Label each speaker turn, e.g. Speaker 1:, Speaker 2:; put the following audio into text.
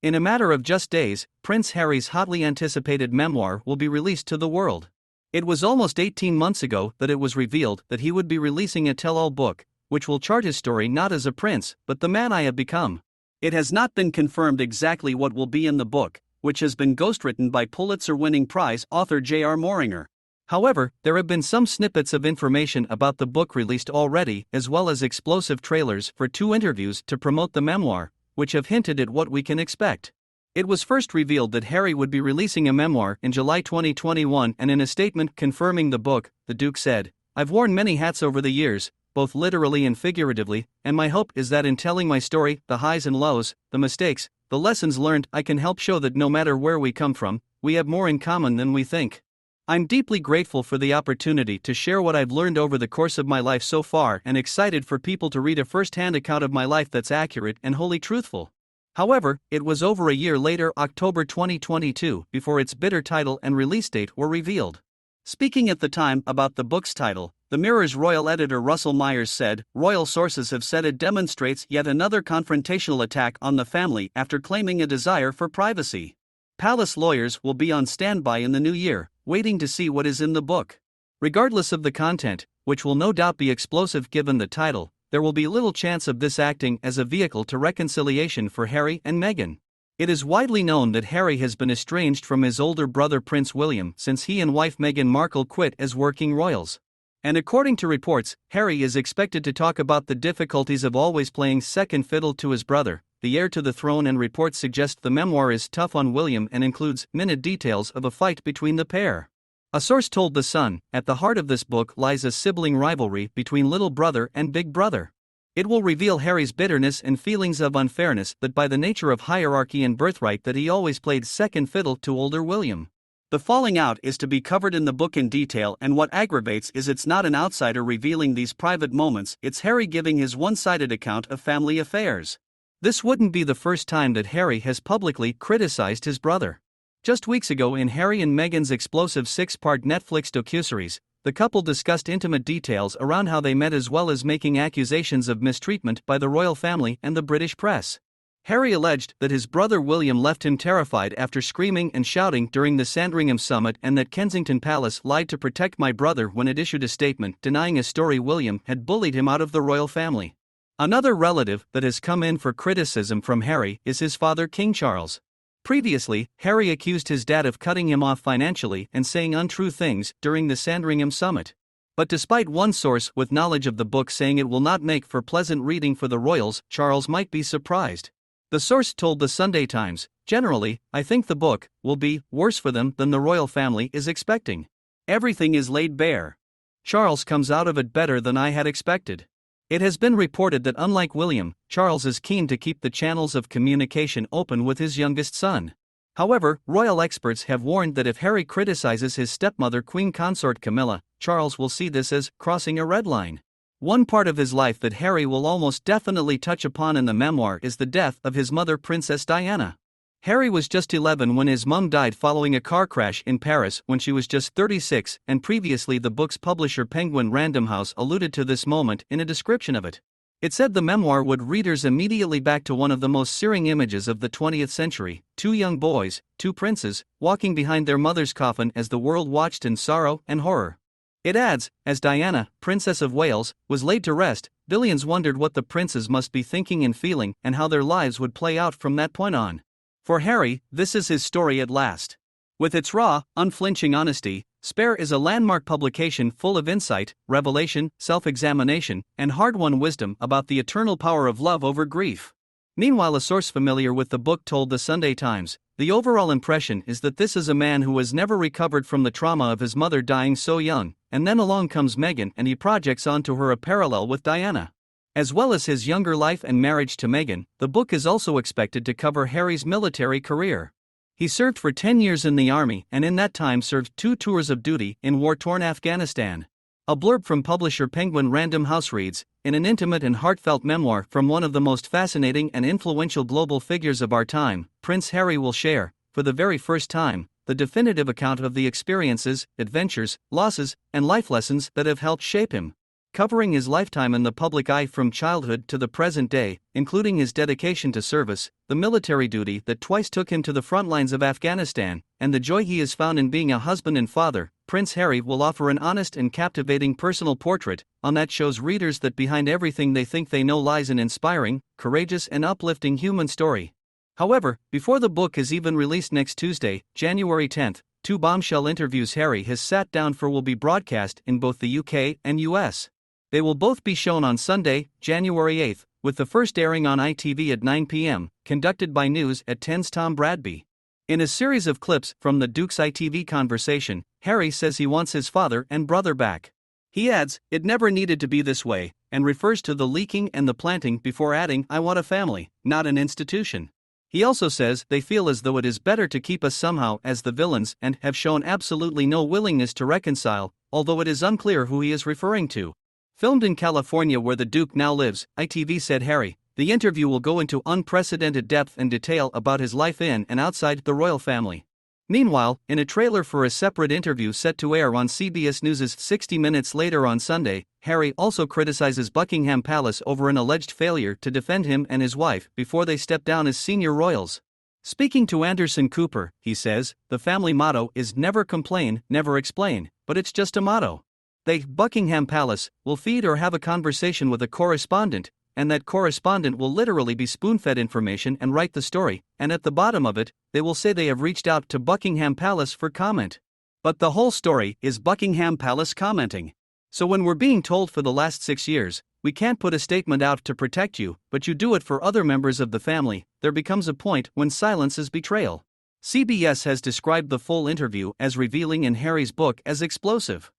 Speaker 1: In a matter of just days, Prince Harry's hotly anticipated memoir will be released to the world. It was almost 18 months ago that it was revealed that he would be releasing a tell-all book, which will chart his story not as a prince, but the man I have become. It has not been confirmed exactly what will be in the book, which has been ghostwritten by Pulitzer-winning prize author J.R. Moringer. However, there have been some snippets of information about the book released already, as well as explosive trailers for 2 interviews to promote the memoir, which have hinted at what we can expect. It was first revealed that Harry would be releasing a memoir in July 2021, and in a statement confirming the book, the Duke said, "I've worn many hats over the years, both literally and figuratively, and my hope is that in telling my story, the highs and lows, the mistakes, the lessons learned, I can help show that no matter where we come from, we have more in common than we think. I'm deeply grateful for the opportunity to share what I've learned over the course of my life so far, and excited for people to read a first-hand account of my life that's accurate and wholly truthful." However, it was over a year later, October 2022, before its bitter title and release date were revealed. Speaking at the time about the book's title, the Mirror's royal editor Russell Myers said, "Royal sources have said it demonstrates yet another confrontational attack on the family after claiming a desire for privacy. Palace lawyers will be on standby in the new year, waiting to see what is in the book. Regardless of the content, which will no doubt be explosive given the title, there will be little chance of this acting as a vehicle to reconciliation for Harry and Meghan. It is widely known that Harry has been estranged from his older brother Prince William since he and wife Meghan Markle quit as working royals. And according to reports, Harry is expected to talk about the difficulties of always playing second fiddle to his brother, the heir to the throne, and reports suggest the memoir is tough on William and includes minute details of a fight between the pair. A source told The Sun, "At the heart of this book lies a sibling rivalry between little brother and big brother. It will reveal Harry's bitterness and feelings of unfairness that by the nature of hierarchy and birthright that he always played second fiddle to older William. The falling out is to be covered in the book in detail, and what aggravates is it's not an outsider revealing these private moments, it's Harry giving his one-sided account of family affairs. This wouldn't be the first time that Harry has publicly criticized his brother. Just weeks ago in Harry and Meghan's explosive 6-part Netflix docuseries, the couple discussed intimate details around how they met as well as making accusations of mistreatment by the royal family and the British press. Harry alleged that his brother William left him terrified after screaming and shouting during the Sandringham summit, and that Kensington Palace lied to protect my brother when it issued a statement denying a story William had bullied him out of the royal family. Another relative that has come in for criticism from Harry is his father King Charles. Previously, Harry accused his dad of cutting him off financially and saying untrue things during the Sandringham summit. But despite one source with knowledge of the book saying it will not make for pleasant reading for the royals, Charles might be surprised. The source told the Sunday Times, "Generally, I think the book will be worse for them than the royal family is expecting. Everything is laid bare. Charles comes out of it better than I had expected." It has been reported that unlike William, Charles is keen to keep the channels of communication open with his youngest son. However, royal experts have warned that if Harry criticizes his stepmother Queen Consort Camilla, Charles will see this as crossing a red line. One part of his life that Harry will almost definitely touch upon in the memoir is the death of his mother Princess Diana. Harry was just 11 when his mum died following a car crash in Paris when she was just 36, and previously the book's publisher Penguin Random House alluded to this moment in a description of it. It said the memoir would readers immediately back to one of the most searing images of the 20th century, 2 young boys, 2 princes, walking behind their mother's coffin as the world watched in sorrow and horror. It adds, as Diana, Princess of Wales, was laid to rest, billions wondered what the princes must be thinking and feeling and how their lives would play out from that point on. For Harry, this is his story at last. With its raw, unflinching honesty, Spare is a landmark publication full of insight, revelation, self-examination, and hard-won wisdom about the eternal power of love over grief. Meanwhile, a source familiar with the book told the Sunday Times, "The overall impression is that this is a man who has never recovered from the trauma of his mother dying so young, and then along comes Meghan and he projects onto her a parallel with Diana." As well as his younger life and marriage to Meghan, the book is also expected to cover Harry's military career. He served for 10 years in the army and in that time served 2 tours of duty in war-torn Afghanistan. A blurb from publisher Penguin Random House reads, "In an intimate and heartfelt memoir from one of the most fascinating and influential global figures of our time, Prince Harry will share, for the very first time, the definitive account of the experiences, adventures, losses, and life lessons that have helped shape him. covering his lifetime in the public eye from childhood to the present day, including his dedication to service, the military duty that twice took him to the front lines of Afghanistan, and the joy he has found in being a husband and father. Prince Harry will offer an honest and captivating personal portrait on that shows readers that behind everything they think they know lies an inspiring, courageous, and uplifting human story. However, before the book is even released next Tuesday, January 10th, 2 bombshell interviews Harry has sat down for will be broadcast in both the UK and US. They will both be shown on Sunday, January 8th, with the first airing on ITV at 9 p.m., conducted by News at 10's Tom Bradby. In a series of clips from the Duke's ITV conversation, Harry says he wants his father and brother back. He adds, "It never needed to be this way," and refers to the leaking and the planting before adding, "I want a family, not an institution." He also says they feel as though it is better to keep us somehow as the villains and have shown absolutely no willingness to reconcile, although it is unclear who he is referring to. Filmed in California where the Duke now lives, ITV said Harry, the interview will go into unprecedented depth and detail about his life in and outside the royal family. Meanwhile, in a trailer for a separate interview set to air on CBS News' 60 Minutes later on Sunday, Harry also criticizes Buckingham Palace over an alleged failure to defend him and his wife before they step down as senior royals. Speaking to Anderson Cooper, he says, "The family motto is never complain, never explain, but it's just a motto. They, Buckingham Palace, will feed or have a conversation with a correspondent, and that correspondent will literally be spoon-fed information and write the story, and at the bottom of it, they will say they have reached out to Buckingham Palace for comment. But the whole story is Buckingham Palace commenting. So when we're being told for the last 6 years, we can't put a statement out to protect you, but you do it for other members of the family, there becomes a point when silence is betrayal." CBS has described the full interview as revealing and Harry's book as explosive.